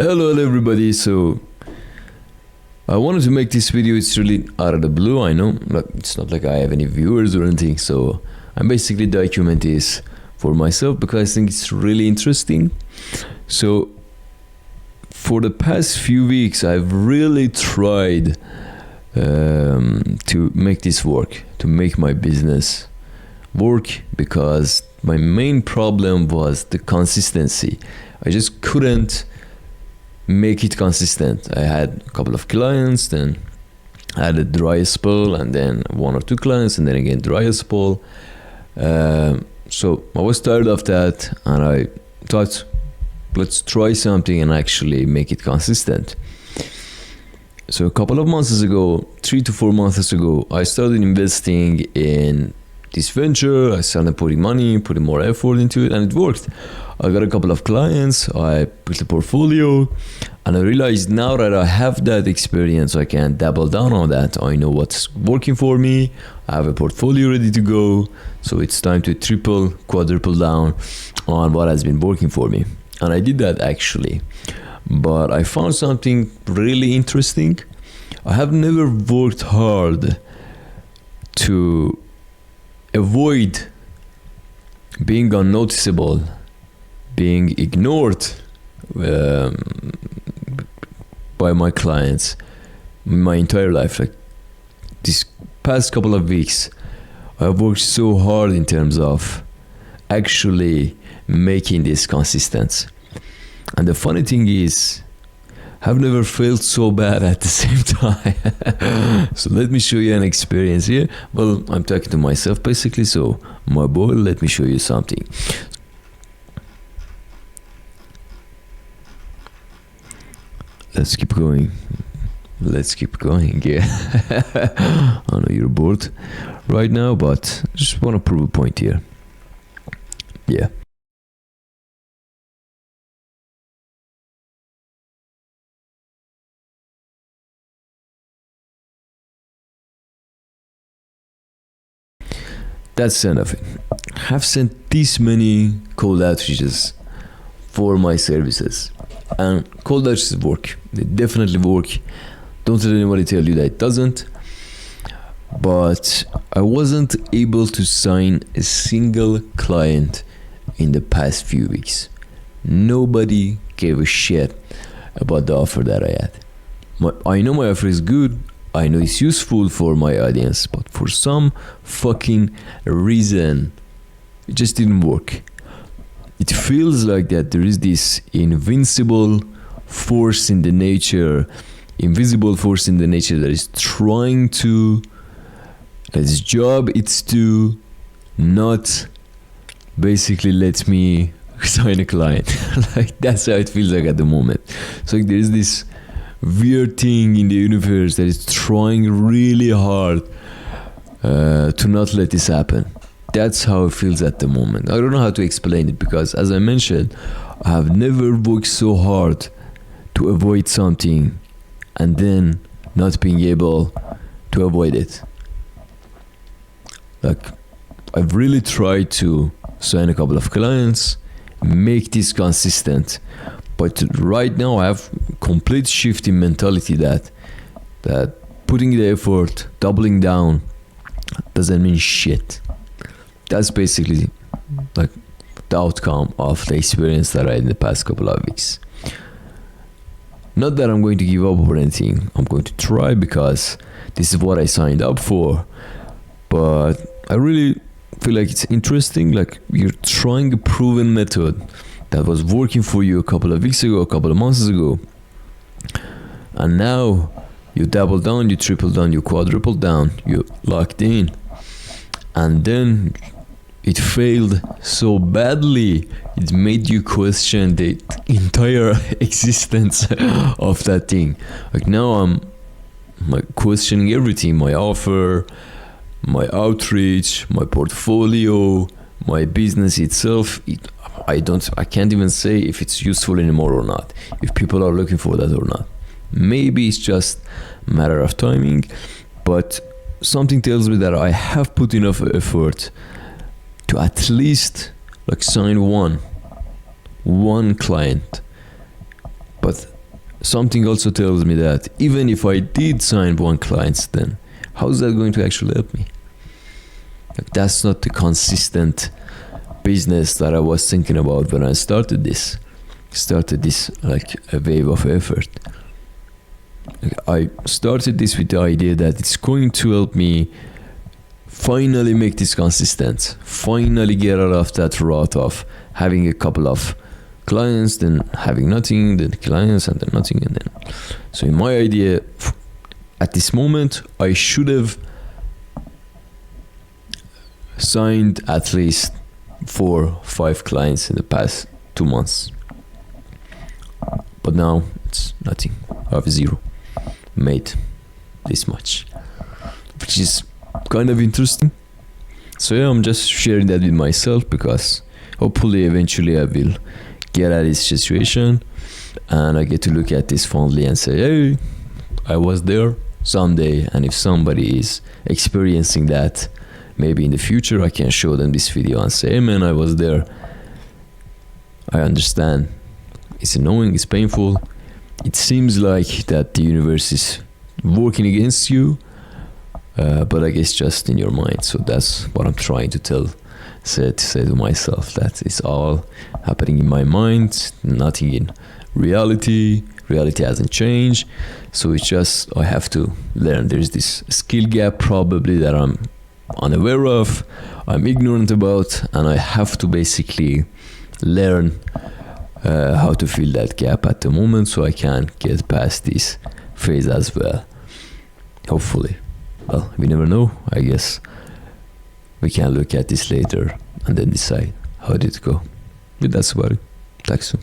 Hello everybody. So I wanted to make this video. It's really out of the blue, I know. It's not like I have any viewers or anything, so I'm basically documenting this for myself because I think it's really interesting. So for the past few weeks I've really tried to make this work, to make my business work, because my main problem was the consistency. I just couldn't make it consistent. I had a couple of clients, then I had a dry spell, and then one or two clients, and then again dry spell. So I was tired of that, and I thought, let's try something and actually make it consistent. So a couple of months ago, 3 to 4 months ago, I started investing in this venture. I started putting money, putting more effort into it, and it worked. I got a couple of clients, I built a portfolio, and I realized now that I have that experience, I can double down on that. I know what's working for me, I have a portfolio ready to go, so it's time to triple, quadruple down on what has been working for me. And I did that actually. But I found something really interesting. I have never worked hard to avoid being unnoticeable, being ignored by my clients my entire life. Like this past couple of weeks, I've worked so hard in terms of actually making this consistent. And the funny thing is, I've never felt so bad at the same time. So let me show you an experience here. Well, I'm talking to myself basically, so my boy, let me show you something. Let's keep going. Yeah. I know you're bored right now, but I just want to prove a point here. Yeah. That's the end of it. I've sent this many cold outreaches for my services, and cold outreaches work. They definitely work. Don't let anybody tell you that it doesn't. But I wasn't able to sign a single client in the past few weeks. Nobody gave a shit about the offer that I had. I know my offer is good. I know it's useful for my audience, but for some fucking reason, it just didn't work. It feels like that there is this invincible force in the nature, invisible force in the nature that is trying to, that its job it's to not basically let me sign a client. Like that's how it feels like at the moment. So like there is this weird thing in the universe that is trying really hard to not let this happen. That's how it feels at the moment. I don't know how to explain it, because as I mentioned, I have never worked so hard to avoid something and then not being able to avoid it. Like I've really tried to sign a couple of clients, make this consistent, but right now I have complete shift in mentality that putting the effort, doubling down doesn't mean shit. That's basically like the outcome of the experience that I had in the past couple of weeks. Not that I'm going to give up or anything. I'm going to try because this is what I signed up for. But I really feel like it's interesting. Like you're trying a proven method that was working for you a couple of weeks ago, a couple of months ago, and now you double down, you triple down, you quadruple down, you locked in, and then it failed so badly it made you question the entire existence of that thing. Like now I'm like questioning everything: my offer, my outreach, my portfolio, my business itself. I can't even say if it's useful anymore or not, if people are looking for that or not. Maybe it's just a matter of timing, but something tells me that I have put enough effort to at least like sign one client But something also tells me that even if I did sign one client, then how's that going to actually help me? Like, that's not the consistent business that I was thinking about when I started this like a wave of effort. Like, I started this with the idea that it's going to help me finally make this consistent, finally get out of that rut of having a couple of clients, then having nothing, then clients, and then nothing, and then. So in my idea, at this moment, I should have signed at least 4 or 5 clients in the past 2 months. But now it's nothing. I have 0. Made this much, which is kind of interesting. So yeah, I'm just sharing that with myself, because hopefully eventually I will get at this situation and I get to look at this fondly and say, hey, I was there someday, and if somebody is experiencing that, maybe in the future I can show them this video and say, hey man, I was there. I understand. It's annoying, it's painful. It seems like that the universe is working against you, but I guess just in your mind. So that's what I'm trying to say to myself, that it's all happening in my mind, nothing in reality. Reality hasn't changed. So it's just, I have to learn. There's this skill gap probably that I'm unaware of, I'm ignorant about, and I have to basically learn how to fill that gap at the moment, so I can get past this phase as well. Hopefully. Well, we never know. I guess we can look at this later and then decide how did it go. But that's about it. Tack så.